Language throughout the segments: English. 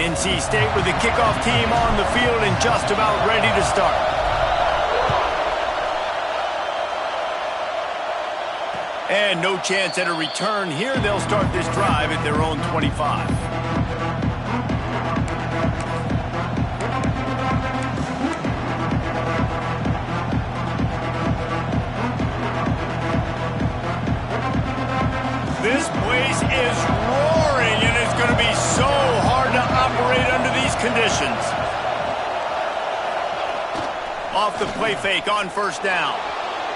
NC State with the kickoff team on the field and just about ready to start. And no chance at a return here. They'll start this drive at their own 25. This place is roaring, and it's going to be so hard to operate under these conditions. Off the play fake on first down.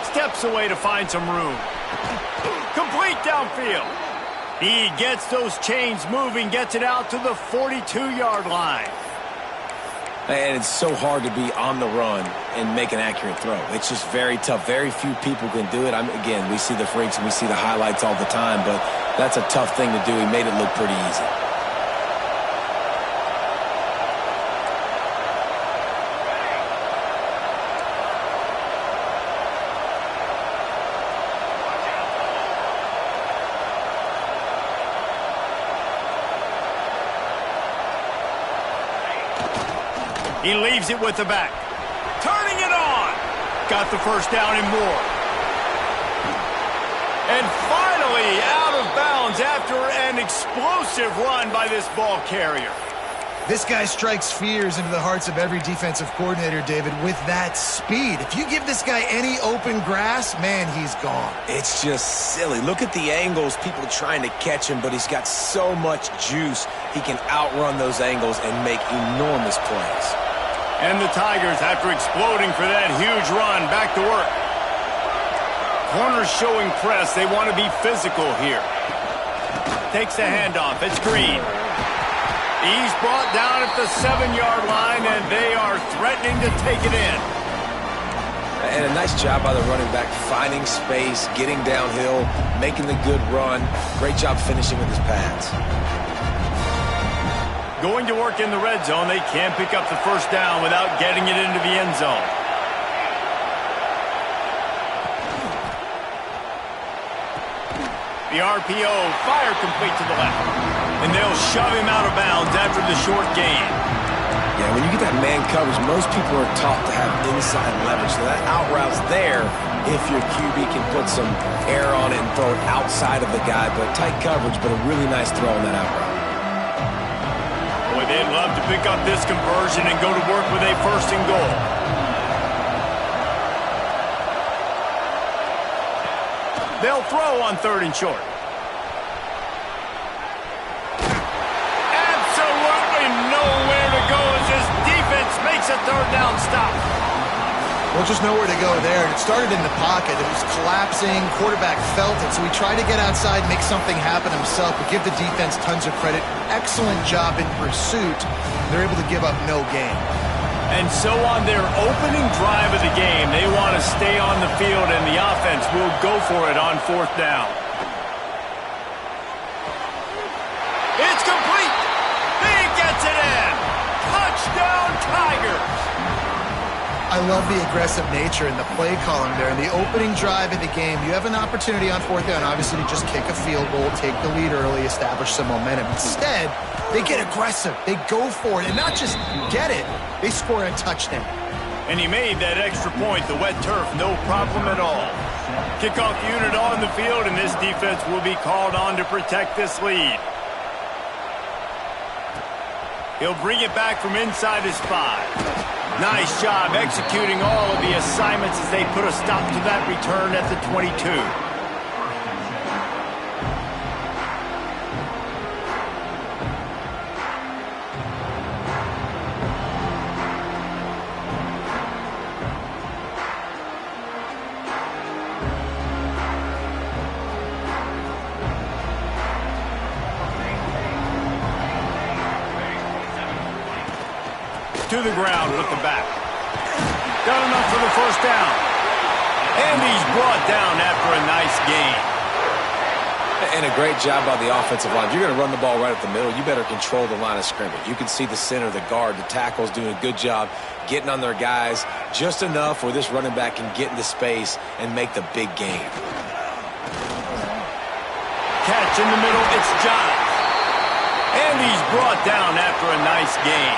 Steps away to find some room. Complete downfield. He gets those chains moving, gets it out to the 42-yard line. And it's so hard to be on the run and make an accurate throw. It's just very tough. Very few people can do it. Again, we see the freaks and we see the highlights all the time, but that's a tough thing to do. He made it look pretty easy. He leaves it with the back. Turning it on. Got the first down and more. And finally out of bounds after an explosive run by this ball carrier. This guy strikes fears into the hearts of every defensive coordinator, David, with that speed. If you give this guy any open grass, man, he's gone. It's just silly. Look at the angles, people trying to catch him, but he's got so much juice. He can outrun those angles and make enormous plays. And the Tigers, after exploding for that huge run, back to work. Corners showing press. They want to be physical here. Takes the handoff. It's Green. He's brought down at the 7-yard line, and they are threatening to take it in. And a nice job by the running back, finding space, getting downhill, making the good run. Great job finishing with his pads. Going to work in the red zone. They can't pick up the first down without getting it into the end zone. The RPO, fire complete to the left. And they'll shove him out of bounds after the short gain. Yeah, when you get that man coverage, most people are taught to have inside leverage. So that out route's there if your QB can put some air on it and throw it outside of the guy. But tight coverage, but a really nice throw on that out route. Boy, they'd love to pick up this conversion and go to work with a first and goal. They'll throw on third and short. Absolutely nowhere to go as this defense makes a third down stop. Well, just nowhere to go there. It started in the pocket. It was collapsing. Quarterback felt it, so he tried to get outside, make something happen himself, but give the defense tons of credit. Excellent job in pursuit. They're able to give up no gain. And so on their opening drive of the game, they want to stay on the field, and the offense will go for it on fourth down. It's complete. He gets it in. Touchdown, Tigers. I love the aggressive nature in the play calling there. In the opening drive of the game, you have an opportunity on fourth down, obviously, to just kick a field goal, take the lead early, establish some momentum. Instead, they get aggressive. They go for it, and not just get it, they score a touchdown. And he made that extra point, the wet turf, no problem at all. Kickoff unit on the field, and this defense will be called on to protect this lead. He'll bring it back from inside his 5. Nice job executing all of the assignments as they put a stop to that return at the 22. To the ground with the back. Done enough for the first down. And he's brought down after a nice gain. And a great job by the offensive line. If you're going to run the ball right up the middle, you better control the line of scrimmage. You can see the center, the guard, the tackles doing a good job getting on their guys just enough where this running back can get into space and make the big game. Catch in the middle, it's John. And he's brought down after a nice gain.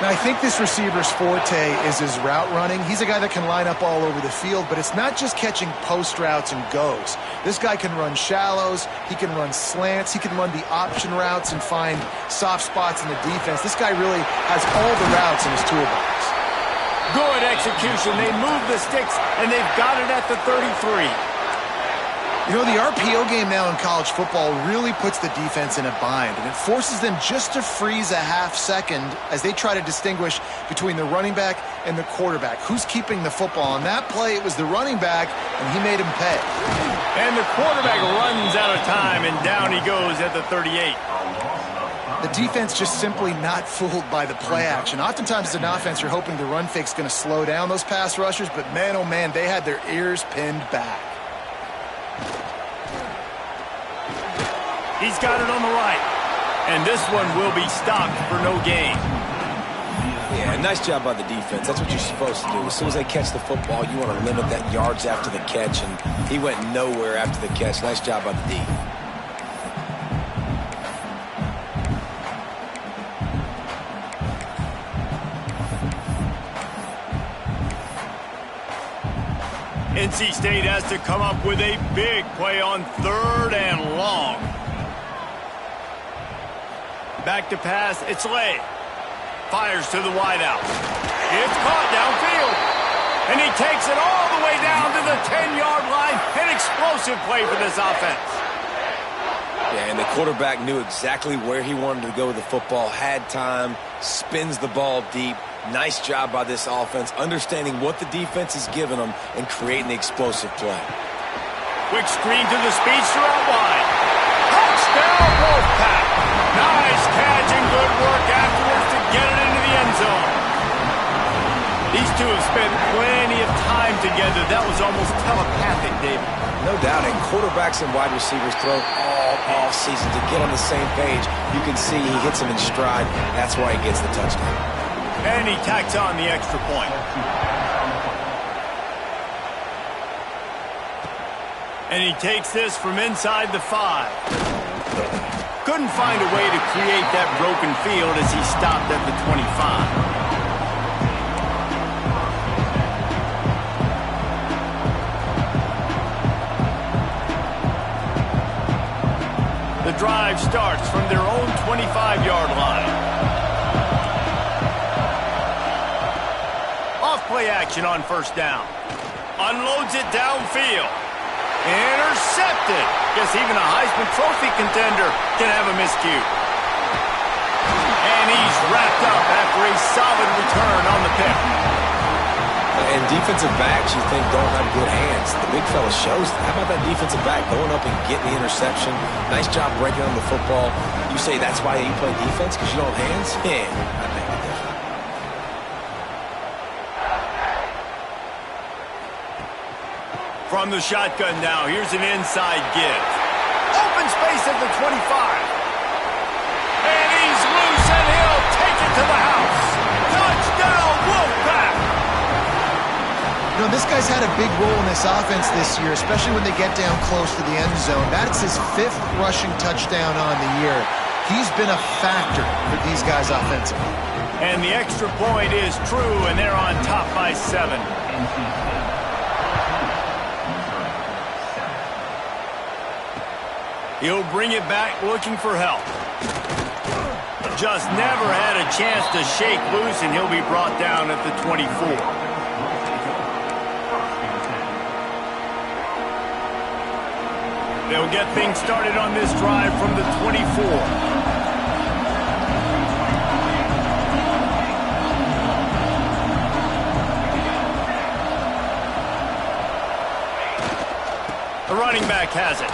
Now, I think this receiver's forte is his route running. He's a guy that can line up all over the field, but it's not just catching post routes and goes. This guy can run shallows, he can run slants, he can run the option routes and find soft spots in the defense. This guy really has all the routes in his toolbox. Good execution. They move the sticks, and they've got it at the 33. You know, the RPO game now in college football really puts the defense in a bind, and it forces them just to freeze a half second as they try to distinguish between the running back and the quarterback. Who's keeping the football? On that play, it was the running back, and he made him pay. And the quarterback runs out of time, and down he goes at the 38. The defense just simply not fooled by the play action. Oftentimes as an offense, you're hoping the run fake's going to slow down those pass rushers, but man, oh man, they had their ears pinned back. He's got it on the right. And this one will be stopped for no gain. Yeah, nice job by the defense. That's what you're supposed to do. As soon as they catch the football, you want to limit that yards after the catch, and he went nowhere after the catch. Nice job by the D. NC State has to come up with a big play on 3rd and long. Back to pass, it's Lay. Fires to the wideout. It's caught downfield. And he takes it all the way down to the 10-yard line. An explosive play for this offense. Yeah, and the quarterback knew exactly where he wanted to go with the football, had time, spins the ball deep. Nice job by this offense, understanding what the defense is giving them and creating the explosive play. Quick screen to the speedster out wide. Touchdown, Wolfpack. Nice catch and good work afterwards to get it into the end zone. These two have spent plenty of time together. That was almost telepathic, David. No doubt, and quarterbacks and wide receivers throw all off season to get on the same page. You can see he hits them in stride. That's why he gets the touchdown. And he tacks on the extra point. And he takes this from inside the 5. Couldn't find a way to create that broken field as he stopped at the 25. The drive starts from their own 25-yard line. Off-play action on 1st down. Unloads it downfield. Intercepted. Guess even a Heisman Trophy contender can have a miscue. And he's wrapped up after a solid return on the pick. And defensive backs you think don't have good hands. The big fella shows that. How about that defensive back going up and getting the interception? Nice job breaking on the football. You say that's why you play defense, because you don't have hands? Yeah, I think it different. From the shotgun now, here's an inside give. Open space at the 25. And he's loose, and he'll take it to the house. Touchdown, Wolfpack! You know, this guy's had a big role in this offense this year, especially when they get down close to the end zone. That's his 5th rushing touchdown on the year. He's been a factor for these guys offensively. And the extra point is true, and they're on top by 7. He'll bring it back looking for help. Just never had a chance to shake loose, and he'll be brought down at the 24. They'll get things started on this drive from the 24. The running back has it.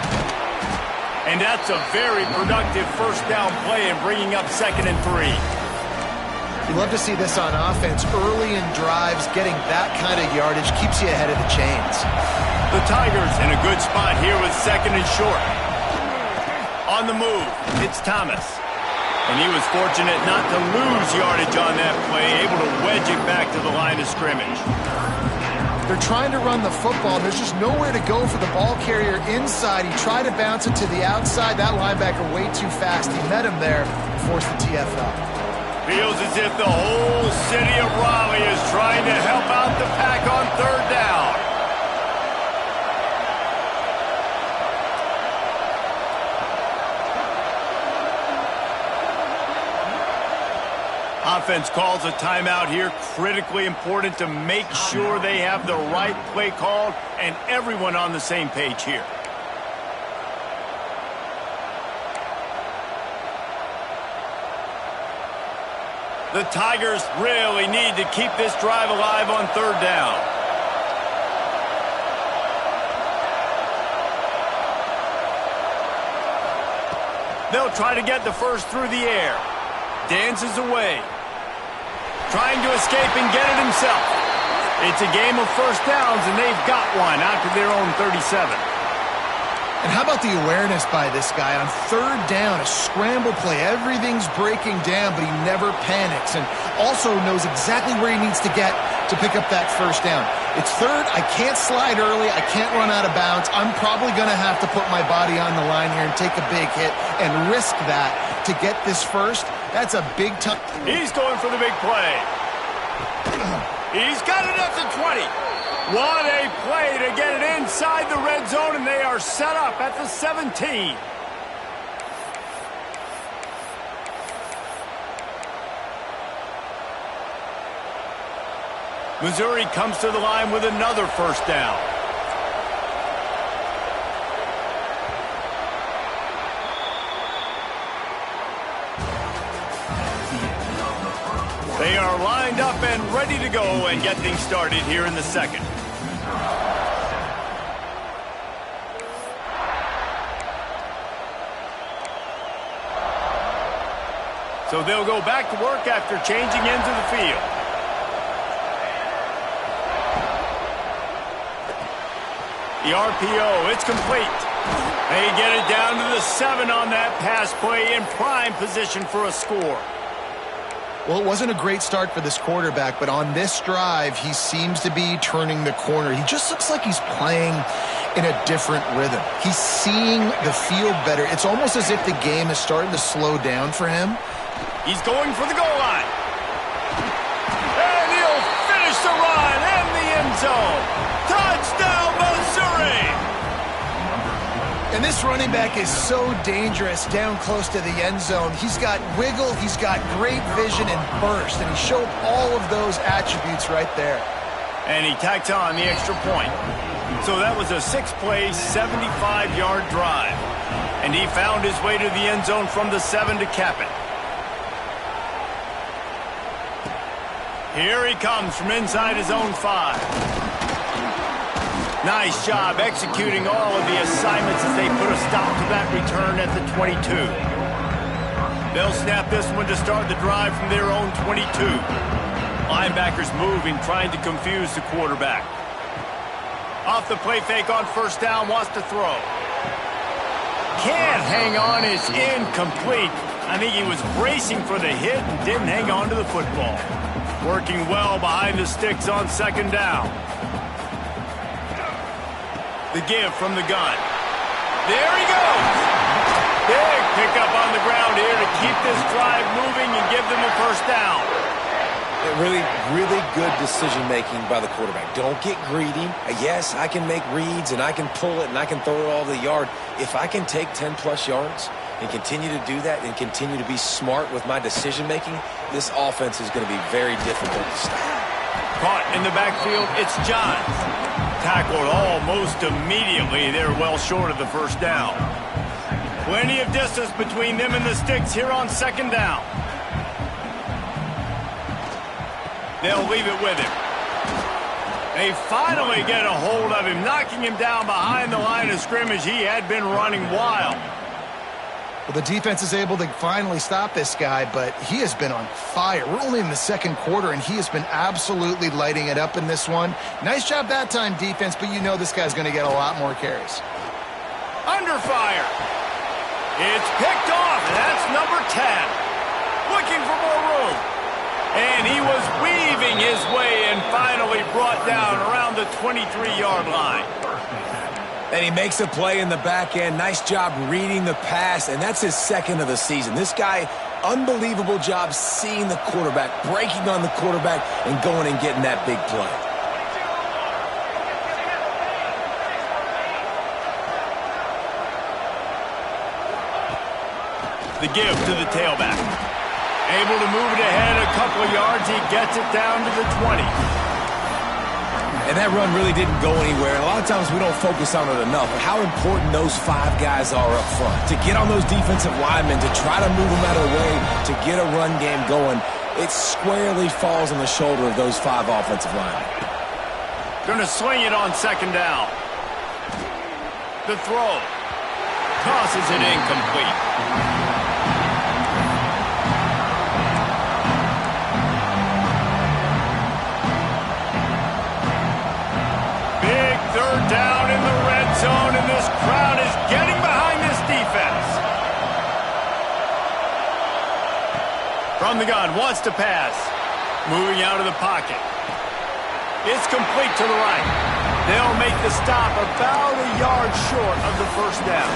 And that's a very productive 1st down play and bringing up 2nd and 3. You love to see this on offense. Early in drives, getting that kind of yardage keeps you ahead of the chains. The Tigers in a good spot here with 2nd and short. On the move, it's Thomas. And he was fortunate not to lose yardage on that play, able to wedge it back to the line of scrimmage. They're trying to run the football. There's just nowhere to go for the ball carrier inside. He tried to bounce it to the outside. That linebacker way too fast. He met him there and forced the TFL. Feels as if the whole city of Raleigh is trying to help out the Pack on third down. Offense calls a timeout here. Critically important to make sure they have the right play called and everyone on the same page here. The Tigers really need to keep this drive alive on third down. They'll try to get the first through the air. Dances away. Trying to escape and get it himself. It's a game of first downs, and they've got one out to their own 37. And how about the awareness by this guy on third down, a scramble play. Everything's breaking down, but he never panics and also knows exactly where he needs to get to pick up that first down. It's third. I can't slide early. I can't run out of bounds. I'm probably going to have to put my body on the line here and take a big hit and risk that to get this first. That's a big time. He's going for the big play. He's got it at the 20. What a play to get it inside the red zone, and they are set up at the 17. Missouri comes to the line with another first down. They are lined up and ready to go and get things started here in the second. So they'll go back to work after changing ends of the field. The RPO, it's complete. They get it down to the 7 on that pass play in prime position for a score. Well, it wasn't a great start for this quarterback, but on this drive, he seems to be turning the corner. He just looks like he's playing in a different rhythm. He's seeing the field better. It's almost as if the game is starting to slow down for him. He's going for the goal line. And he'll finish the run in the end zone. Touchdown, Missouri! And this running back is so dangerous down close to the end zone. He's got wiggle, he's got great vision and burst, and he showed all of those attributes right there. And he tacked on the extra point. So that was a 6-play, 75-yard drive. And he found his way to the end zone from the 7 to cap it. Here he comes from inside his own 5. Nice job executing all of the assignments as they put a stop to that return at the 22. They'll snap this one to start the drive from their own 22. Linebackers moving, trying to confuse the quarterback. Off the play fake on first down, wants to throw. Can't hang on, it's incomplete. I think he was bracing for the hit and didn't hang on to the football. Working well behind the sticks on second down. The give from the gun. There he goes. Big pickup on the ground here to keep this drive moving and give them a first down. Really, really good decision-making by the quarterback. Don't get greedy. Yes, I can make reads, and I can pull it, and I can throw it all the yard. If I can take 10-plus yards and continue to do that and continue to be smart with my decision-making, this offense is going to be very difficult to stop. Caught in the backfield, it's Johns. Tackled almost immediately. They're well short of the first down. Plenty of distance between them and the sticks here on second down. They'll leave it with him. They finally get a hold of him, knocking him down behind the line of scrimmage. He had been running wild. Well, the defense is able to finally stop this guy, but he has been on fire. We're only in the second quarter, and he has been absolutely lighting it up in this one. Nice job that time, defense, but you know this guy's going to get a lot more carries. Under fire. It's picked off, and that's number 10. Looking for more room. And he was weaving his way and finally brought down around the 23-yard line. And he makes a play in the back end. Nice job reading the pass, and that's his second of the season. This guy, unbelievable job seeing the quarterback, breaking on the quarterback, and going and getting that big play. The give to the tailback. Able to move it ahead a couple of yards. He gets it down to the 20. And that run really didn't go anywhere. And a lot of times we don't focus on it enough. But how important those 5 guys are up front. To get on those defensive linemen, to try to move them out of the way, to get a run game going, it squarely falls on the shoulder of those 5 offensive linemen. Going to swing it on second down. The throw. Tosses it incomplete. Third down in the red zone, and this crowd is getting behind this defense. From the gun, wants to pass. Moving out of the pocket. It's complete to the right. They'll make the stop about a yard short of the first down.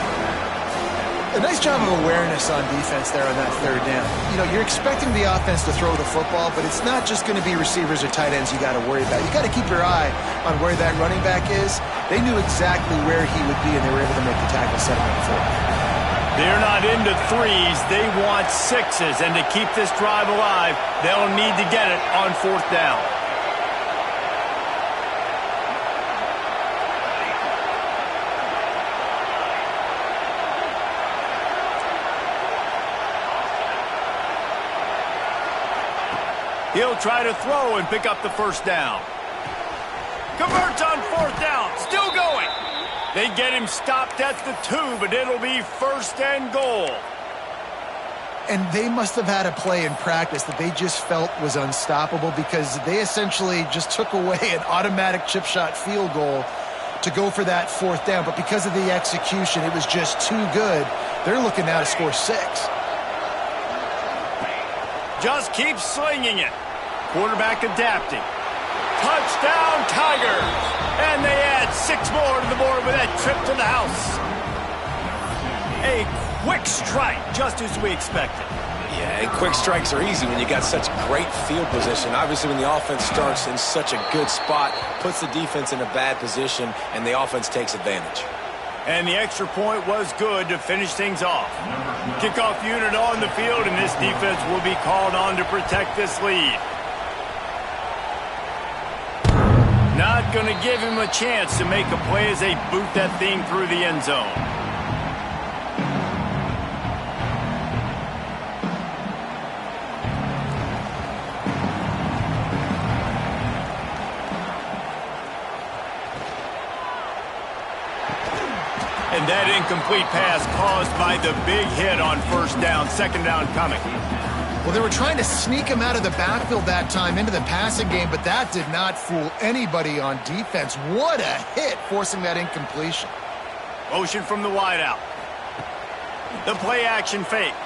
A nice job of awareness on defense there on that third down. You know, you're expecting the offense to throw the football, but it's not just going to be receivers or tight ends you got to worry about. You got to keep your eye on where that running back is. They knew exactly where he would be, and they were able to make the tackle, set him up for it. They're not into 3s. They want 6s, and to keep this drive alive, they'll need to get it on fourth down. He'll try to throw and pick up the first down. Converts on fourth down. Still going. They get him stopped at the 2, but it'll be first and goal. And they must have had a play in practice that they just felt was unstoppable because they essentially just took away an automatic chip shot field goal to go for that fourth down. But because of the execution, it was just too good. They're looking now to score 6. Just keep slinging it. Quarterback adapting. Touchdown, Tigers! And they add 6 more to the board with that trip to the house. A quick strike, just as we expected. Yeah, and quick strikes are easy when you got such great field position. Obviously, when the offense starts in such a good spot, puts the defense in a bad position, and the offense takes advantage. And the extra point was good to finish things off. Kickoff unit on the field, and this defense will be called on to protect this lead. Not going to give him a chance to make a play as they boot that thing through the end zone. And that incomplete pass caused by the big hit on first down, second down coming. Well, they were trying to sneak him out of the backfield that time into the passing game, but that did not fool anybody on defense. What a hit, forcing that incompletion. Motion from the wideout. The play action fake.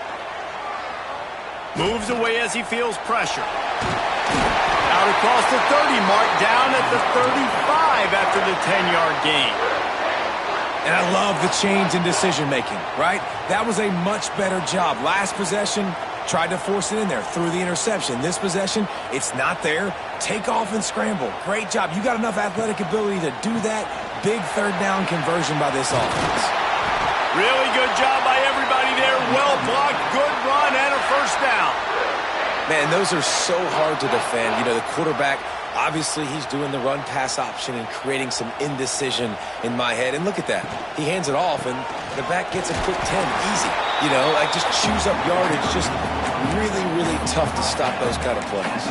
Moves away as he feels pressure. Out across the 30 mark, down at the 35 after the 10-yard gain. And I love the change in decision-making, right? That was a much better job. Last possession, tried to force it in there, threw the interception. This possession, it's not there. Take off and scramble. Great job. You got enough athletic ability to do that. Big third down conversion by this offense. Really good job by everybody there. Well blocked, good run, and a first down. Man, those are so hard to defend. You know, the quarterback, obviously he's doing the run-pass option and creating some indecision in my head. And look at that. He hands it off, and the back gets a quick 10. Easy. You know, like just chews up yardage. Just really, really tough to stop those kind of plays.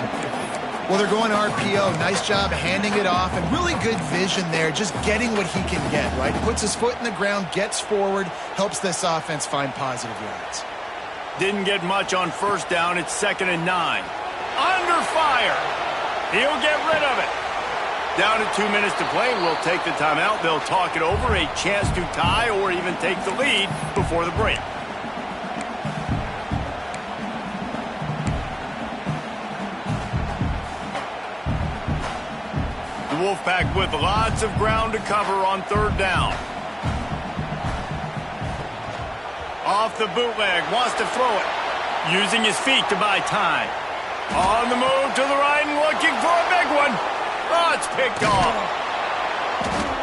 Well, they're going RPO. Nice job handing it off, and really good vision there, just getting what he can get, right? Puts his foot in the ground, gets forward, helps this offense find positive yards. Didn't get much on first down. It's 2nd and 9. Under fire. He'll get rid of it. Down to 2 minutes to play. We'll take the timeout. They'll talk it over. A chance to tie or even take the lead before the break. The Wolfpack with lots of ground to cover on third down. Off the bootleg, wants to throw it. Using his feet to buy time. On the move to the right and looking for a big one. Oh, it's picked off.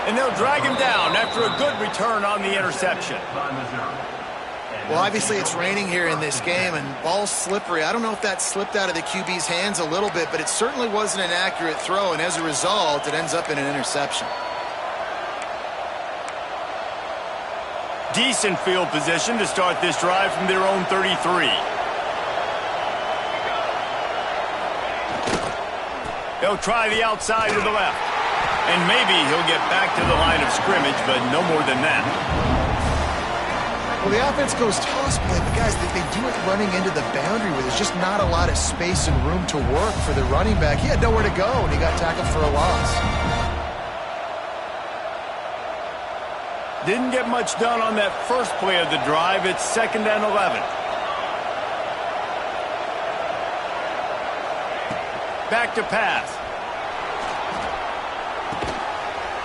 And they'll drag him down after a good return on the interception. Well, obviously it's raining here in this game, and ball's slippery. I don't know if that slipped out of the QB's hands a little bit, but it certainly wasn't an accurate throw, and as a result, it ends up in an interception. Decent field position to start this drive from their own 33. They'll try the outside to the left. And maybe he'll get back to the line of scrimmage, but no more than that. Well, the offense goes toss play, but guys, they do it running into the boundary where there's just not a lot of space and room to work for the running back. He had nowhere to go, and he got tackled for a loss. Didn't get much done on that first play of the drive. It's 2nd and 11. Back to pass.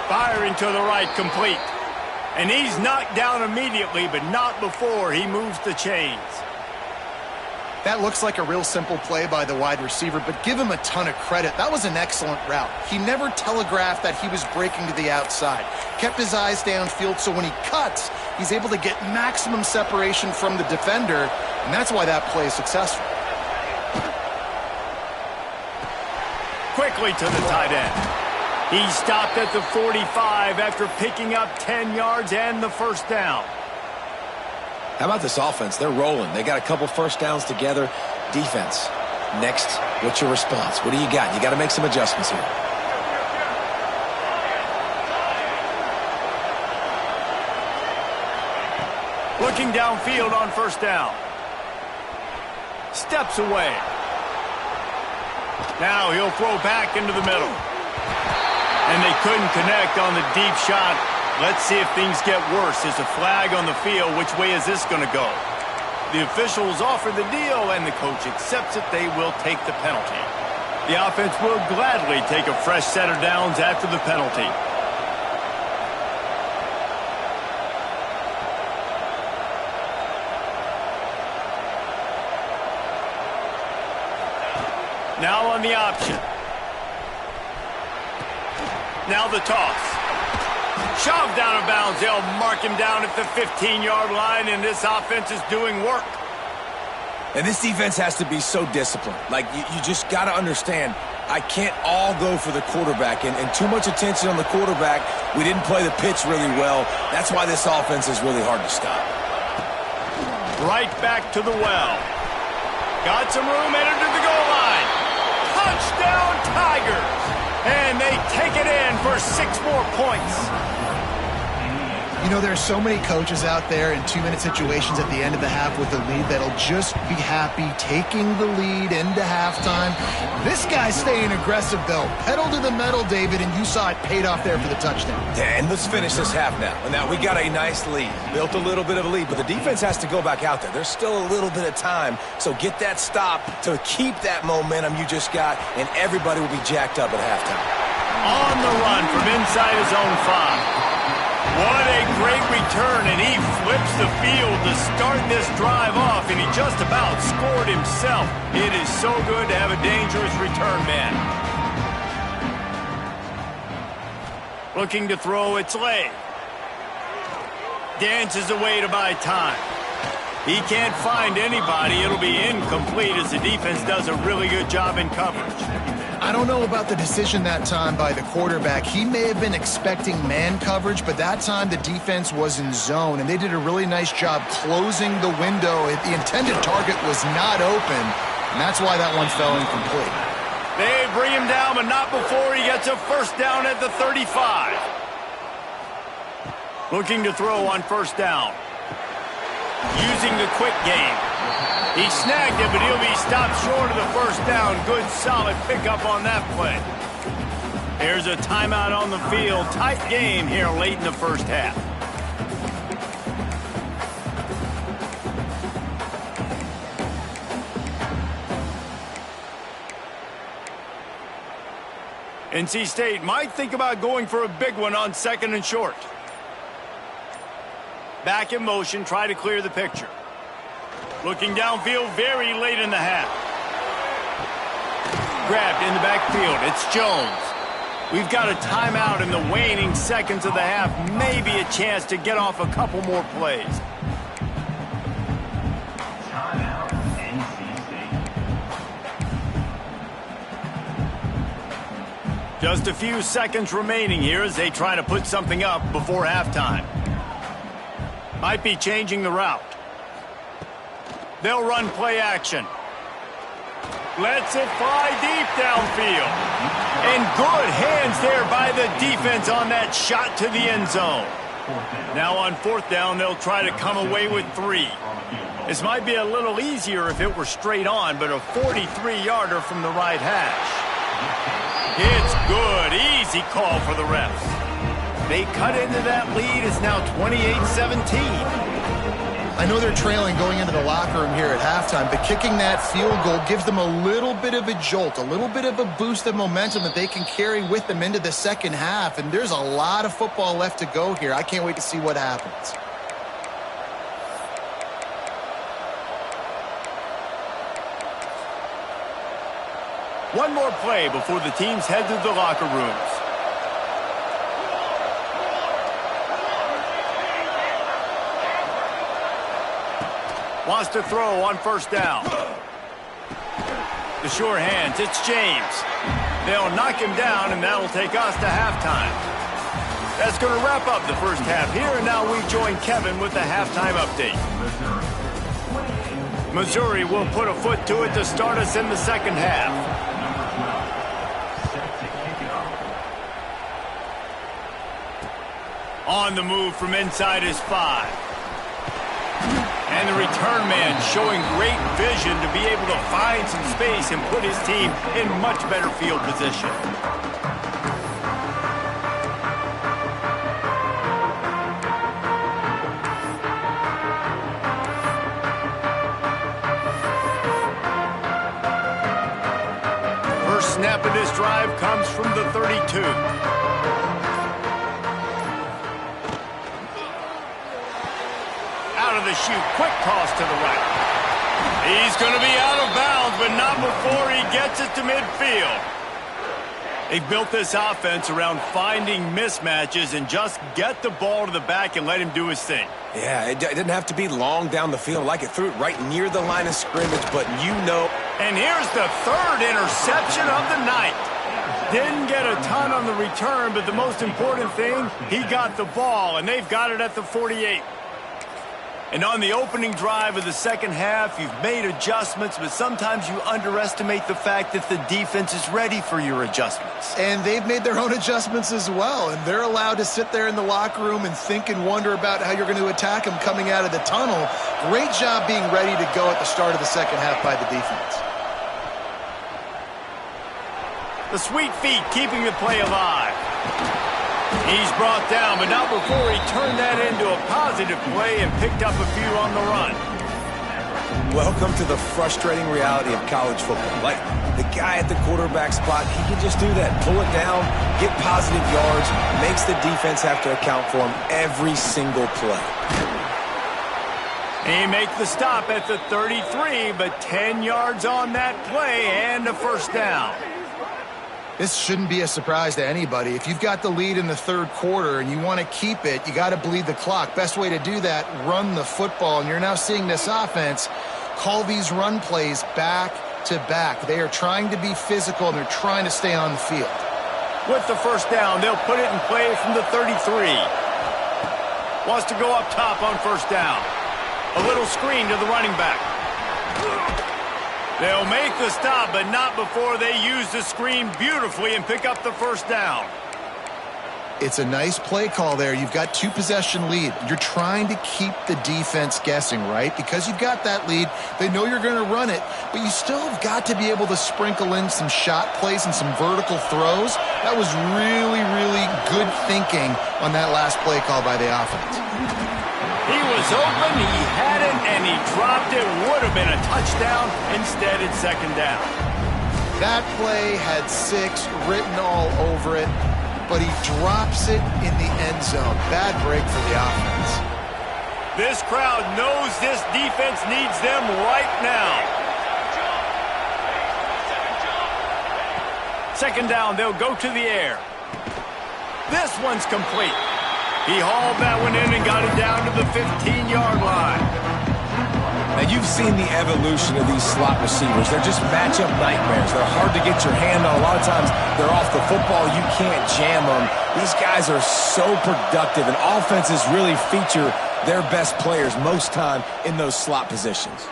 Firing to the right, complete. And he's knocked down immediately, but not before he moves the chains. That looks like a real simple play by the wide receiver, but give him a ton of credit. That was an excellent route. He never telegraphed that he was breaking to the outside. Kept his eyes downfield, so when he cuts, he's able to get maximum separation from the defender, and that's why that play is successful. Quickly to the tight end. He stopped at the 45 after picking up 10 yards and the first down. How about this offense? They're rolling. They got a couple first downs together. Defense. Next, what's your response? What do you got? You got to make some adjustments here. Looking downfield on first down. Steps away. Now he'll throw back into the middle. And they couldn't connect on the deep shot. Let's see if things get worse. There's a flag on the field. Which way is this going to go? The officials offer the deal, and the coach accepts it. They will take the penalty. The offense will gladly take a fresh set of downs after the penalty. Now on the option. Now the toss. Shoved out of bounds. They'll mark him down at the 15-yard line, and this offense is doing work. And this defense has to be so disciplined. Like, you just got to understand, I can't all go for the quarterback, and too much attention on the quarterback. We didn't play the pitch really well. That's why this offense is really hard to stop. Right back to the well. Got some room, headed to the goal line. Touchdown, Tigers! And they take it in for 6 more points. You know, there are so many coaches out there in 2-minute situations at the end of the half with a lead that'll just be happy taking the lead into halftime. This guy's staying aggressive, though. Pedal to the metal, David, and you saw it paid off there for the touchdown. And let's finish this half now. And now we got a nice lead. Built a little bit of a lead, but the defense has to go back out there. There's still a little bit of time, so get that stop to keep that momentum you just got, and everybody will be jacked up at halftime. On the run from inside his own 5. What a great return, and he flips the field to start this drive off, and he just about scored himself. It is so good to have a dangerous return man. Looking to throw, it's late. Dances away to buy time. He can't find anybody. It'll be incomplete as the defense does a really good job in coverage. I don't know about the decision that time by the quarterback. He may have been expecting man coverage, but that time the defense was in zone, and they did a really nice job closing the window. The intended target was not open, and that's why that one fell incomplete. They bring him down, but not before he gets a first down at the 35. Looking to throw on first down. Using the quick game. He snagged it, but he'll be stopped short of the first down. Good, solid pickup on that play. Here's a timeout on the field. Tight game here late in the first half. NC State might think about going for a big one on 2nd and short. Back in motion, try to clear the picture. Looking downfield very late in the half. Grabbed in the backfield. It's Jones. We've got a timeout in the waning seconds of the half. Maybe a chance to get off a couple more plays. Timeout, NC State. Just a few seconds remaining here as they try to put something up before halftime. Might be changing the route. They'll run play action. Lets it fly deep downfield. And good hands there by the defense on that shot to the end zone. Now on 4th down, they'll try to come away with 3. This might be a little easier if it were straight on, but a 43-yarder from the right hash. It's good. Easy call for the refs. They cut into that lead. It's now 28-17. I know they're trailing going into the locker room here at halftime, but kicking that field goal gives them a little bit of a jolt, a little bit of a boost of momentum that they can carry with them into the second half, and there's a lot of football left to go here. I can't wait to see what happens. One more play before the teams head to the locker rooms. Wants to throw on 1st down. The sure hands, it's James. They'll knock him down, and that'll take us to halftime. That's going to wrap up the first half here, and now we join Kevin with the halftime update. Missouri will put a foot to it to start us in the second half. On the move from inside his 5. And the return man showing great vision to be able to find some space and put his team in much better field position. First snap of this drive comes from the 32. Out of the chute, quick toss to the right. He's going to be out of bounds, but not before he gets it to midfield. They've built this offense around finding mismatches and just get the ball to the back and let him do his thing. Yeah, it didn't have to be long down the field. Like it threw it right near the line of scrimmage, but you know. And here's the 3rd interception of the night. Didn't get a ton on the return, but the most important thing, he got the ball, and they've got it at the 48. And on the opening drive of the second half, you've made adjustments, but sometimes you underestimate the fact that the defense is ready for your adjustments. And they've made their own adjustments as well, and they're allowed to sit there in the locker room and think and wonder about how you're going to attack them coming out of the tunnel. Great job being ready to go at the start of the second half by the defense. The sweet feet keeping the play alive. He's brought down, but not before he turned that into a positive play and picked up a few on the run. Welcome to the frustrating reality of college football. Like, the guy at the quarterback spot, he can just do that. Pull it down, get positive yards, makes the defense have to account for him every single play. He makes the stop at the 33, but 10 yards on that play and a 1st down. This shouldn't be a surprise to anybody. If you've got the lead in the 3rd quarter and you want to keep it, you got to bleed the clock. Best way to do that, run the football. And you're now seeing this offense call these run plays back to back. They are trying to be physical, and they're trying to stay on the field. With the 1st down, they'll put it in play from the 33. Wants to go up top on 1st down. A little screen to the running back. They'll make the stop, but not before they use the screen beautifully and pick up the 1st down. It's a nice play call there. You've got 2-possession lead. You're trying to keep the defense guessing, right? Because you've got that lead, they know you're going to run it, but you still have got to be able to sprinkle in some shot plays and some vertical throws. That was really, really good thinking on that last play call by the offense. He was open, he had it, and he dropped it. Would have been a touchdown. Instead, it's 2nd down. That play had 6 written all over it, but he drops it in the end zone. Bad break for the offense. This crowd knows this defense needs them right now. Second down, they'll go to the air. This one's complete. He hauled that one in and got it down to the 15-yard line. Now, you've seen the evolution of these slot receivers. They're just matchup nightmares. They're hard to get your hand on. A lot of times, they're off the football. You can't jam them. These guys are so productive, and offenses really feature their best players most time in those slot positions.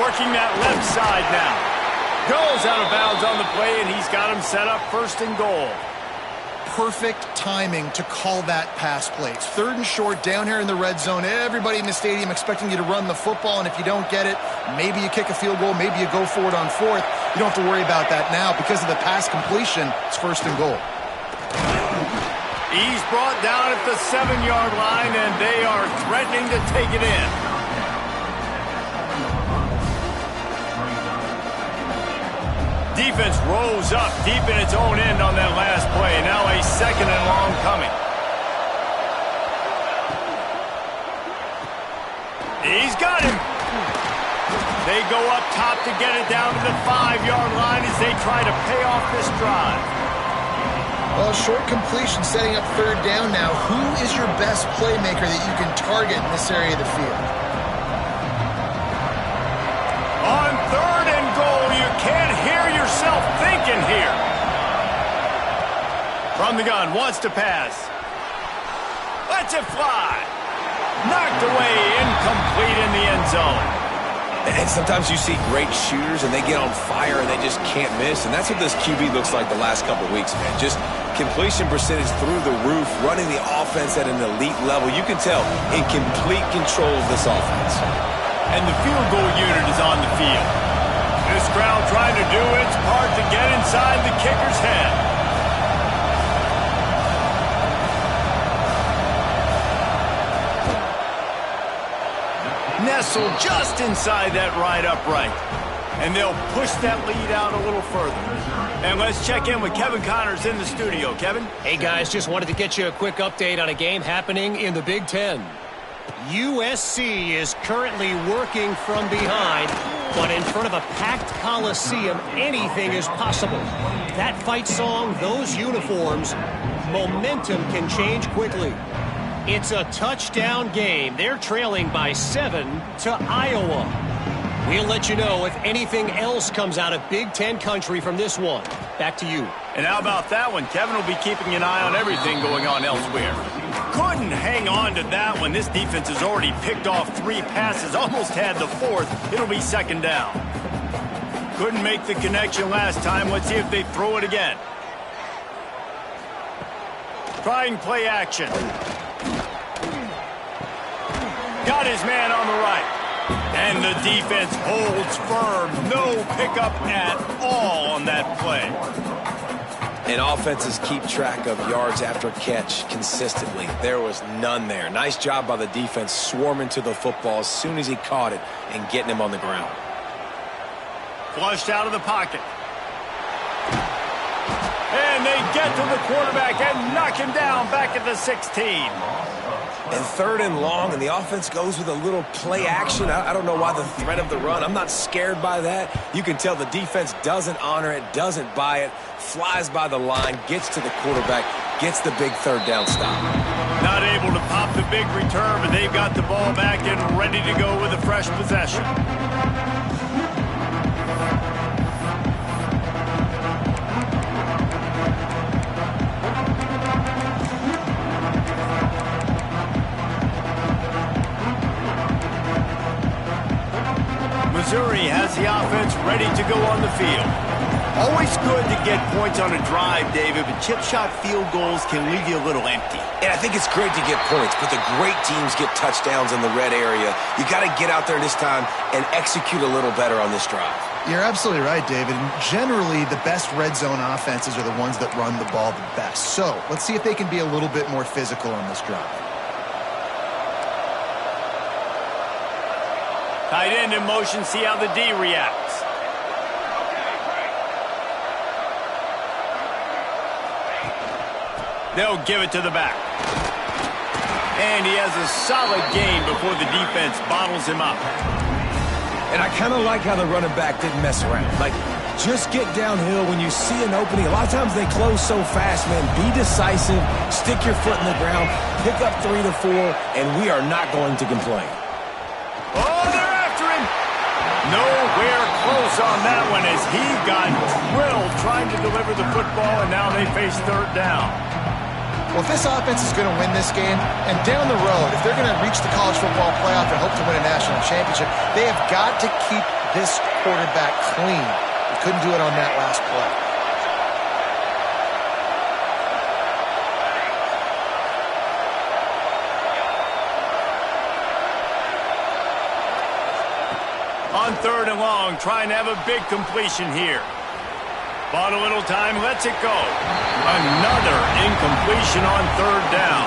Working that left side now. Goes out of bounds on the play, and he's got him set up 1st and goal. Perfect timing to call that pass play. It's 3rd and short down here in the red zone. Everybody in the stadium expecting you to run the football, and if you don't get it, maybe you kick a field goal, maybe you go for it on 4th. You don't have to worry about that now. Because of the pass completion, it's 1st and goal. He's brought down at the 7-yard line, and they are threatening to take it in. Defense rose up deep in its own end on that last play. Now a 2nd and long coming. He's got him. They go up top to get it down to the 5-yard line as they try to pay off this drive. Well, short completion setting up 3rd down now. Who is your best playmaker that you can target in this area of the field? On 3rd and goal, you can't hear yourself thinking here. From the gun, wants to pass. Lets it fly. Knocked away, incomplete in the end zone. And sometimes you see great shooters, and they get on fire, and they just can't miss. And that's what this QB looks like the last couple weeks, man. Just completion percentage through the roof, running the offense at an elite level. You can tell in complete control of this offense. And the field goal unit is on the field. This crowd trying to do its part to get inside the kicker's head. Nestled just inside that right upright. And they'll push that lead out a little further. And let's check in with Kevin Connors in the studio. Kevin? Hey, guys, just wanted to get you a quick update on a game happening in the Big Ten. USC is currently working from behind, but in front of a packed Coliseum, anything is possible. That fight song, those uniforms, momentum can change quickly. It's a touchdown game. They're trailing by 7 to Iowa. We'll let you know if anything else comes out of Big Ten country from this one. Back to you. And how about that one? Kevin will be keeping an eye on everything going on elsewhere. Couldn't hang on to that one. This defense has already picked off 3 passes, almost had the 4th. It'll be 2nd down. Couldn't make the connection last time. Let's see if they throw it again. Trying play action. Got his man on the right. And the defense holds firm. No pickup at all on that play. And offenses keep track of yards after catch consistently. There was none there. Nice job by the defense swarming to the football as soon as he caught it and getting him on the ground. Flushed out of the pocket. And they get to the quarterback and knock him down back at the 16. And 3rd and long, and the offense goes with a little play action. I don't know why the threat of the run. I'm not scared by that. You can tell the defense doesn't honor it, doesn't buy it, flies by the line, gets to the quarterback, gets the big 3rd down stop. Not able to pop the big return, but they've got the ball back and ready to go with a fresh possession. Missouri has the offense ready to go on the field. Always good to get points on a drive, David, but chip shot field goals can leave you a little empty. And I think it's great to get points, but the great teams get touchdowns in the red area. You got to get out there this time and execute a little better on this drive. You're absolutely right, David. And generally, the best red zone offenses are the ones that run the ball the best. So let's see if they can be a little bit more physical on this drive. Tight end in motion, see how the D reacts. They'll give it to the back. And he has a solid gain before the defense bottles him up. And I kind of like how the running back didn't mess around. Like, just get downhill when you see an opening. A lot of times they close so fast, man. Be decisive, stick your foot in the ground, pick up 3 to 4, and we are not going to complain. Oh, they're after him. Nowhere close on that one as he got drilled trying to deliver the football, and now they face third down. Well, if this offense is going to win this game, and down the road, if they're going to reach the college football playoff and hope to win a national championship, they have got to keep this quarterback clean. They couldn't do it on that last play. On third and long, trying to have a big completion here. Bought a little time, lets it go. Another incompletion on third down.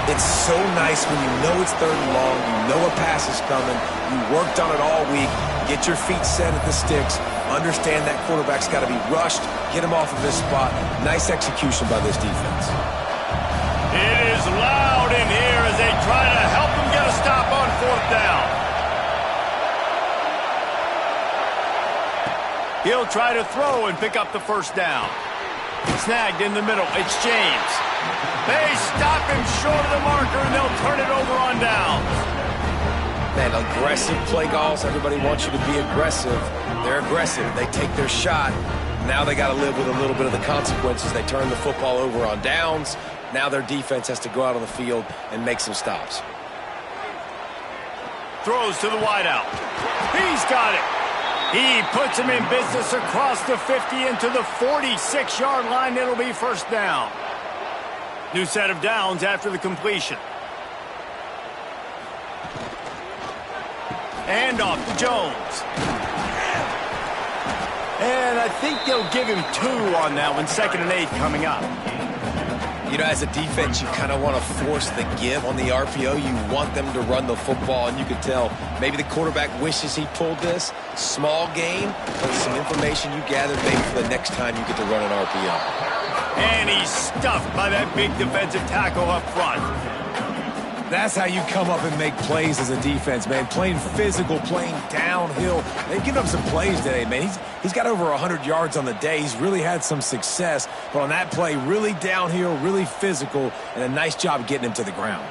It's so nice when you know it's third and long, you know a pass is coming, you worked on it all week, get your feet set at the sticks, understand that quarterback's got to be rushed, get him off of his spot. Nice execution by this defense. It is loud in here as they try to help him get a stop on fourth down. He'll try to throw and pick up the first down. Snagged in the middle. It's James. They stop him short of the marker, and they'll turn it over on downs. Man, aggressive play calls. Everybody wants you to be aggressive. They're aggressive. They take their shot. Now they got to live with a little bit of the consequences. They turn the football over on downs. Now their defense has to go out on the field and make some stops. Throws to the wideout. He's got it. He puts him in business across the 50 into the 46-yard line. It'll be first down. New set of downs after the completion. And off to Jones. And I think they'll give him 2 on that one. 2nd and 8 coming up. You know, as a defense, you kind of want to force the give on the RPO. You want them to run the football, and you can tell maybe the quarterback wishes he pulled this. Small gain, but some information you gathered maybe for the next time you get to run an RPO. And he's stuffed by that big defensive tackle up front. That's how you come up and make plays as a defense, man. Playing physical, playing downhill. They've given up some plays today, man. He's got over 100 yards on the day. He's really had some success. But on that play, really downhill, really physical, and a nice job getting him to the ground.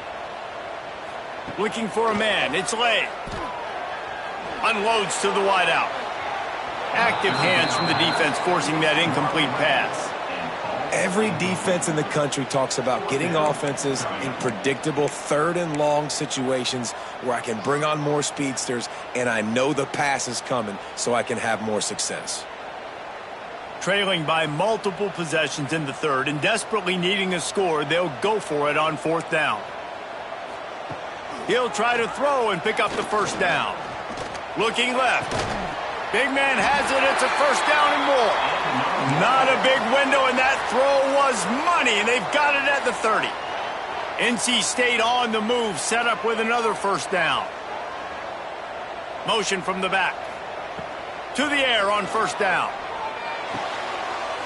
Looking for a man. It's Lay. Unloads to the wideout. Active hands from the defense forcing that incomplete pass. Every defense in the country talks about getting offenses in predictable third and long situations where I can bring on more speedsters and I know the pass is coming so I can have more success. Trailing by multiple possessions in the third and desperately needing a score, they'll go for it on fourth down. He'll try to throw and pick up the first down. Looking left. Big man has it. It's a first down and more. Not a big window, and that throw was money, and they've got it at the 30. NC State on the move, set up with another first down. Motion from the back. To the air on first down.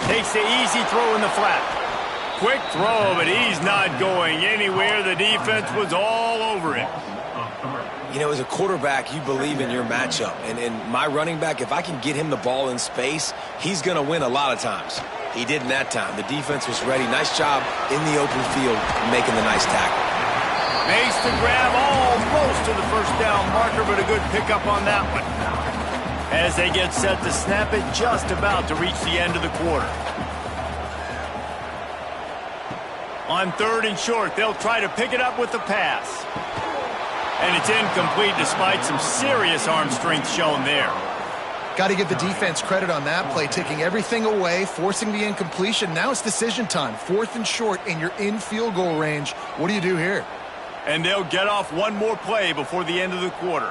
Takes the easy throw in the flat. Quick throw, but he's not going anywhere. The defense was all over him. You know, as a quarterback, you believe in your matchup. And my running back, if I can get him the ball in space, he's going to win a lot of times. He did in that time. The defense was ready. Nice job in the open field making the nice tackle. Makes the grab almost to the first down marker, but a good pickup on that one. As they get set to snap it, just about to reach the end of the quarter. On third and short, they'll try to pick it up with the pass. And it's incomplete despite some serious arm strength shown there. Got to give the defense credit on that play, taking everything away, forcing the incompletion. Now it's decision time. 4th and short, and you're in field goal range. What do you do here? And they'll get off one more play before the end of the quarter.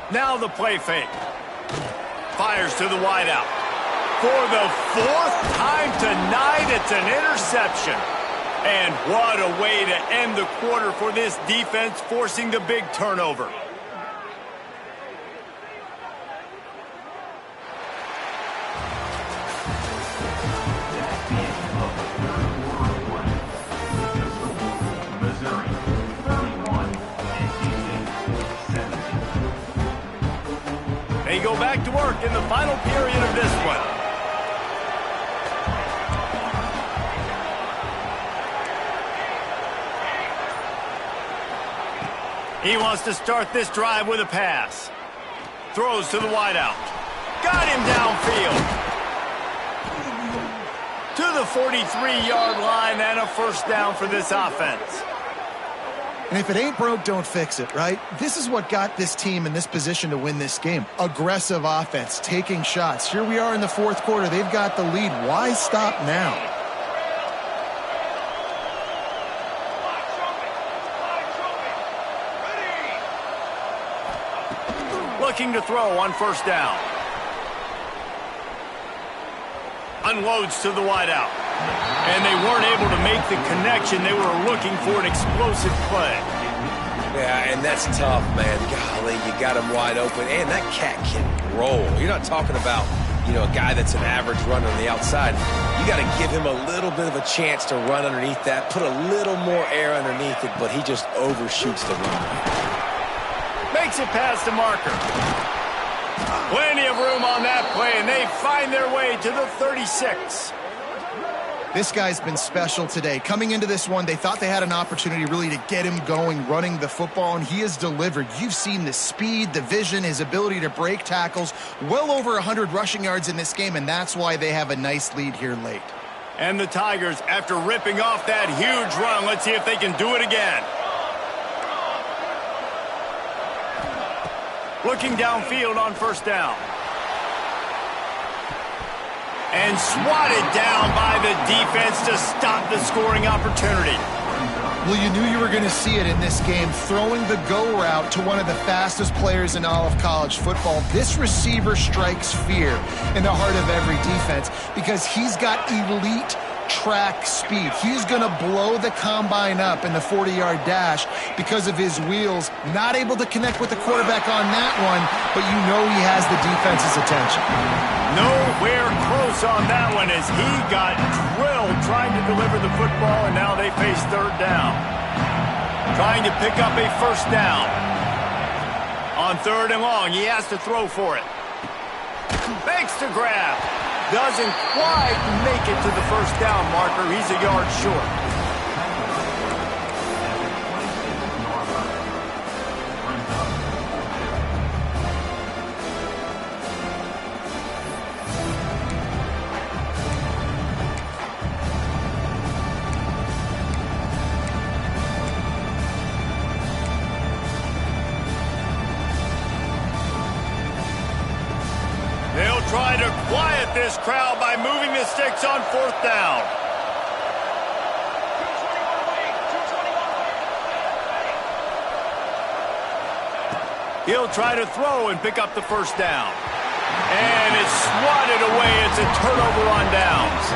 Now the play fake. Fires to the wideout. For the 4th time tonight, it's an interception. And what a way to end the quarter for this defense, forcing the big turnover. Missouri 31, NC State 17. They go back to work in the final period of this one. He wants to start this drive with a pass. Throws to the wideout. Got him downfield. To the 43-yard line and a first down for this offense. And if it ain't broke, don't fix it, right? This is what got this team in this position to win this game. Aggressive offense, taking shots. Here we are in the fourth quarter. They've got the lead. Why stop now? Looking to throw on first down. Unloads to the wideout. And they weren't able to make the connection. They were looking for an explosive play. Yeah, and that's tough, man. Golly, you got him wide open. And that cat can roll. You're not talking about, a guy that's an average runner on the outside. You got to give him a little bit of a chance to run underneath that, put a little more air underneath it, but he just overshoots the run. Makes it past the marker. Plenty of room on that play, and they find their way to the 36. This guy's been special today. Coming into this one, they thought they had an opportunity really to get him going, running the football, and he has delivered. You've seen the speed, the vision, his ability to break tackles. Well over 100 rushing yards in this game, and that's why they have a nice lead here late. And the Tigers, after ripping off that huge run, let's see if they can do it again. Looking downfield on first down. And swatted down by the defense to stop the scoring opportunity. Well, you knew you were going to see it in this game, throwing the go route to one of the fastest players in all of college football. This receiver strikes fear in the heart of every defense because he's got elite track speed. He's going to blow the combine up in the 40-yard dash because of his wheels. Not able to connect with the quarterback on that one, but you know he has the defense's attention. Nowhere close on that one as he got drilled trying to deliver the football, and now they face third down. Trying to pick up a first down. On third and long, he has to throw for it. Makes the grab. Doesn't quite make it to the first down marker. He's a yard short. They'll try to quiet this crowd by moving the sticks on fourth down. He'll try to throw and pick up the first down. And it's swatted away. It's a turnover on downs.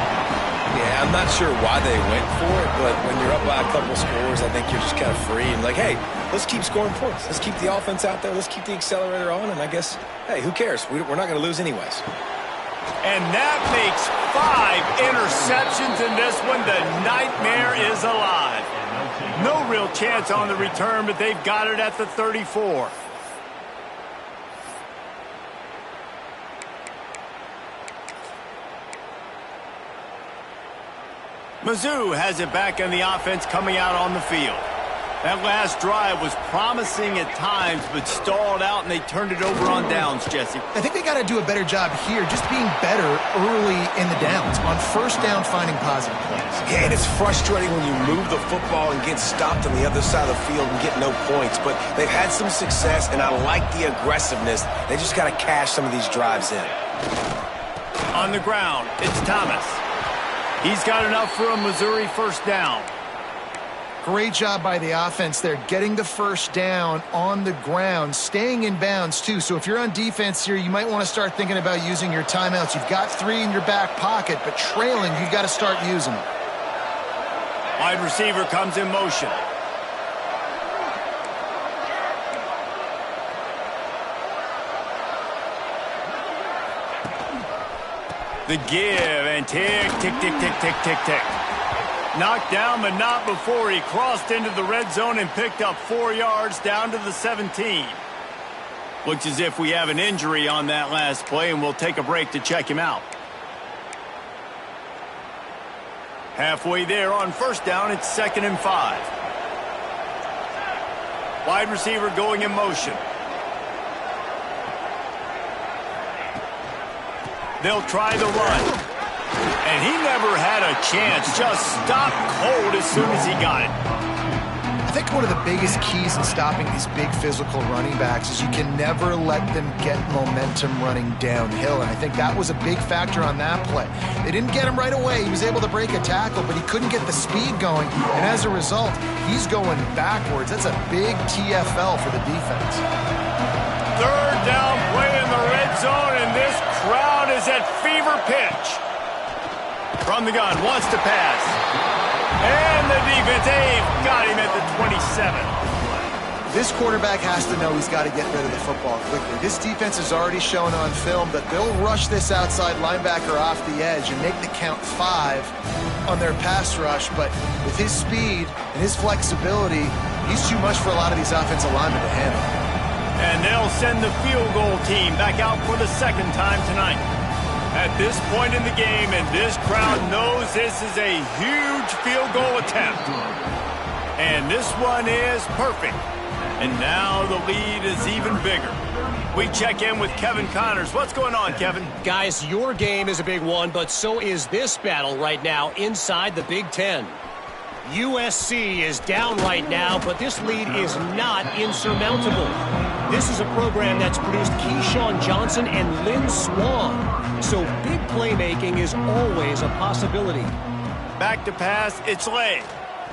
Yeah, I'm not sure why they went for it, but when you're up by a couple scores, I think you're just kind of free and like, hey, let's keep scoring points. Let's keep the offense out there. Let's keep the accelerator on, and I guess, hey, who cares? We're not going to lose anyways. And that makes 5 interceptions in this one. The nightmare is alive. No real chance on the return, but they've got it at the 34. Mizzou has it back in the offense coming out on the field. That last drive was promising at times, but stalled out, and they turned it over on downs, Jesse. I think they got to do a better job here, just being better early in the downs. On first down, finding positive plays. Yeah, and it's frustrating when you move the football and get stopped on the other side of the field and get no points. But they've had some success, and I like the aggressiveness. They just got to cash some of these drives in. On the ground, it's Thomas. He's got enough for a Missouri first down. Great job by the offense there, getting the first down on the ground, staying in bounds too. So if you're on defense here, you might want to start thinking about using your timeouts. You've got 3 in your back pocket, but trailing, you've got to start using them. Wide receiver comes in motion. The give and tick, tick, tick, tick, tick, tick, tick. Knocked down, but not before he crossed into the red zone and picked up 4 yards down to the 17. Looks as if we have an injury on that last play, and we'll take a break to check him out. Halfway there on first down, it's 2nd and 5. Wide receiver going in motion. They'll try the run. And he never had a chance. Just stopped cold as soon as he got it. I think one of the biggest keys in stopping these big physical running backs is you can never let them get momentum running downhill. And I think that was a big factor on that play. They didn't get him right away. He was able to break a tackle, but he couldn't get the speed going. And as a result, he's going backwards. That's a big TFL for the defense. 3rd down play in the red zone, and this crowd is at fever pitch. From the gun, wants to pass. And the defense, got him at the 27. This quarterback has to know he's got to get rid of the football quickly. This defense has already shown on film that they'll rush this outside linebacker off the edge and make the count 5 on their pass rush. But with his speed and his flexibility, he's too much for a lot of these offensive linemen to handle. And they'll send the field goal team back out for the 2nd time tonight. At this point in the game, and this crowd knows this is a huge field goal attempt. And this one is perfect. And now the lead is even bigger. We check in with Kevin Connors. What's going on, Kevin? Guys, your game is a big one, but so is this battle right now inside the Big Ten. USC is down right now, but this lead is not insurmountable. This is a program that's produced Keyshawn Johnson and Lynn Swann, so big playmaking is always a possibility. Back to pass, it's Lay.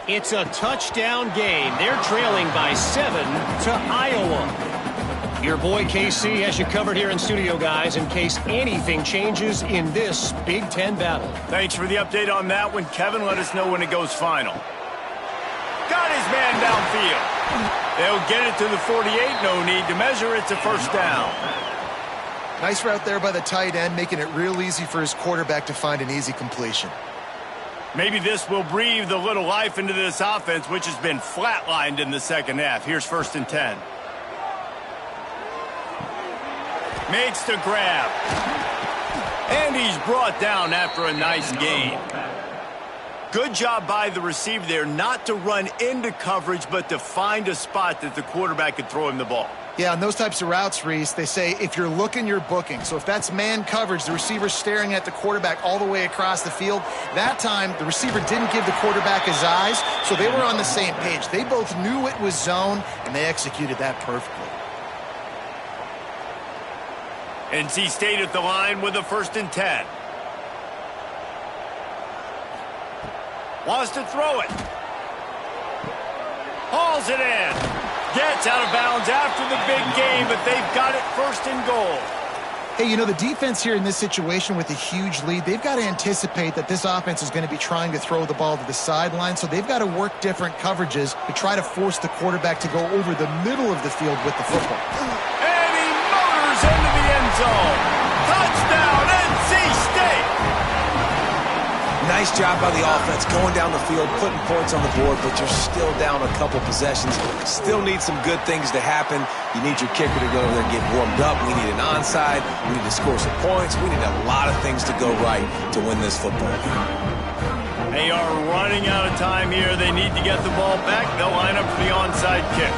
It's a touchdown game. They're trailing by 7 to Iowa. Your boy KC has you covered here in studio, guys, in case anything changes in this Big Ten battle. Thanks for the update on that one, Kevin. Let us know when it goes final. Got his man downfield. They'll get it to the 48. No need to measure. It's a 1st down. Nice route there by the tight end, making it real easy for his quarterback to find an easy completion. Maybe this will breathe a little life into this offense, which has been flatlined in the 2nd half. Here's 1st and 10. Makes the grab. And he's brought down after a nice gain. Good job by the receiver there not to run into coverage, but to find a spot that the quarterback could throw him the ball. Yeah, on those types of routes, Reese, they say if you're looking, you're booking. So if that's man coverage, the receiver's staring at the quarterback all the way across the field. That time, the receiver didn't give the quarterback his eyes, so they were on the same page. They both knew it was zone, and they executed that perfectly. NC State at the line with a 1st and 10. Wants to throw it. Hauls it in. Gets out of bounds after the big game, but they've got it 1st and goal. Hey, you know, the defense here in this situation with a huge lead, they've got to anticipate that this offense is going to be trying to throw the ball to the sideline, so they've got to work different coverages to try to force the quarterback to go over the middle of the field with the football. And he motors into the end zone. Touchdown, NC State. Nice job by the offense going down the field, putting points on the board, but you're still down a couple possessions. Still need some good things to happen. You need your kicker to go over there and get warmed up. We need an onside. We need to score some points. We need a lot of things to go right to win this football game. They are running out of time here. They need to get the ball back. They'll line up for the onside kick.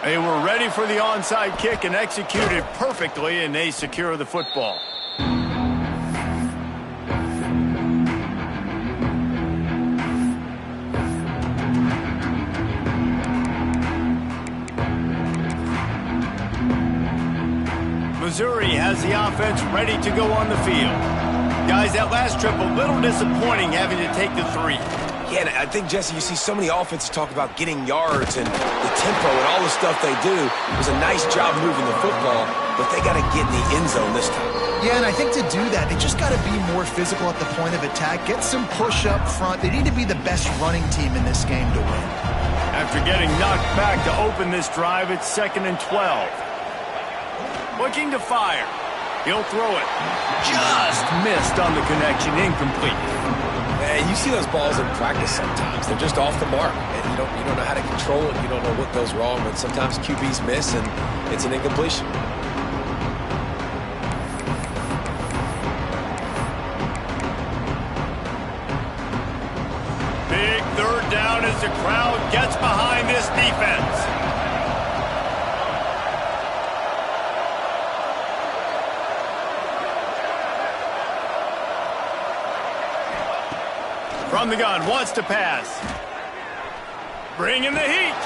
They were ready for the onside kick and executed perfectly, and they secure the football. Missouri has the offense ready to go on the field. Guys, that last trip, a little disappointing having to take the 3. Yeah, and I think, Jesse, you see so many offenses talk about getting yards and the tempo and all the stuff they do. It was a nice job moving the football, but they got to get in the end zone this time. Yeah, and I think to do that, they just got to be more physical at the point of attack, get some push up front. They need to be the best running team in this game to win. After getting knocked back to open this drive, it's 2nd and 12. Looking to fire. He'll throw it. Just missed on the connection. Incomplete. Man, you see those balls in practice sometimes. They're just off the mark. And you don't know how to control it. You don't know what goes wrong. But sometimes QBs miss, and it's an incompletion. Big 3rd down as the crowd gets behind this defense. From the gun, wants to pass. Bringing the heat.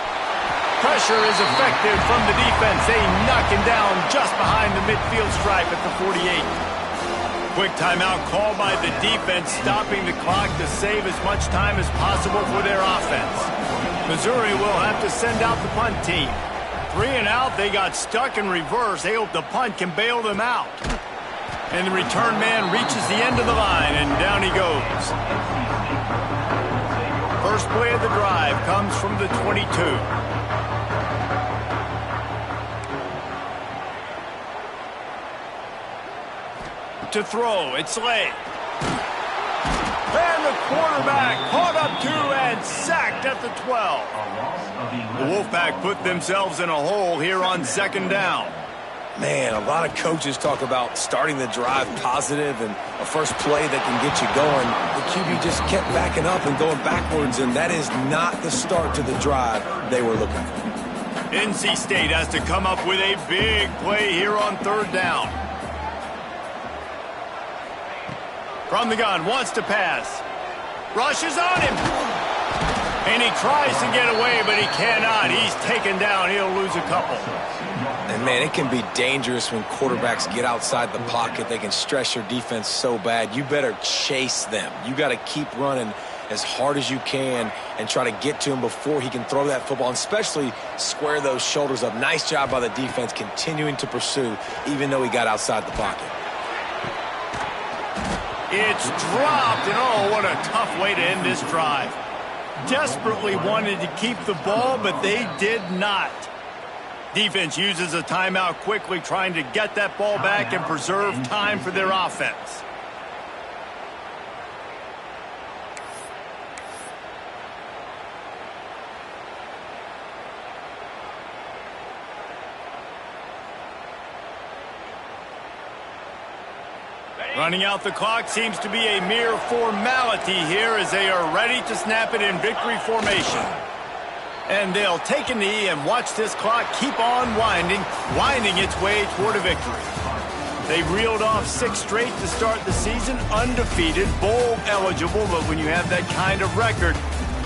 Pressure is effective from the defense. They knock him down just behind the midfield stripe at the 48. Quick timeout called by the defense, stopping the clock to save as much time as possible for their offense. Missouri will have to send out the punt team. 3 and out, they got stuck in reverse. They hope the punt can bail them out. And the return man reaches the end of the line, and down he goes. First play of the drive comes from the 22. To throw, it's Slade. And the quarterback caught up 2 and sacked at the 12. The Wolfpack put themselves in a hole here on 2nd down. Man, a lot of coaches talk about starting the drive positive and a first play that can get you going. The QB just kept backing up and going backwards, and that is not the start to the drive they were looking for. NC State has to come up with a big play here on 3rd down. From the gun, wants to pass. Rushes on him. And he tries to get away, but he cannot. He's taken down. He'll lose a couple. And, man, it can be dangerous when quarterbacks get outside the pocket. They can stress your defense so bad. You better chase them. You got to keep running as hard as you can and try to get to him before he can throw that football, and especially square those shoulders up. Nice job by the defense continuing to pursue, even though he got outside the pocket. It's dropped, and oh, what a tough way to end this drive. Desperately wanted to keep the ball, but they did not. Defense uses a timeout quickly, trying to get that ball back and preserve time for their offense. Running out the clock seems to be a mere formality here as they are ready to snap it in victory formation. And they'll take a knee and watch this clock keep on winding its way toward a victory. They reeled off 6 straight to start the season, undefeated, bowl eligible, but when you have that kind of record,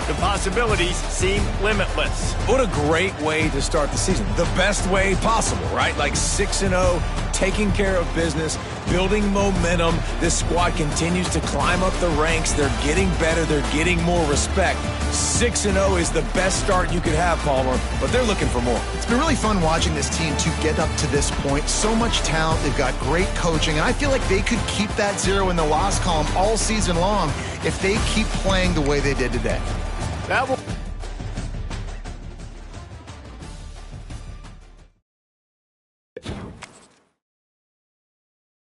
the possibilities seem limitless. What a great way to start the season. The best way possible, right? Like 6-0, taking care of business, building momentum. This squad continues to climb up the ranks. They're getting better. They're getting more respect. 6-0 is the best start you could have, Palmer, but they're looking for more. It's been really fun watching this team to get up to this point. So much talent. They've got great coaching, and I feel like they could keep that 0 in the loss column all season long if they keep playing the way they did today. That will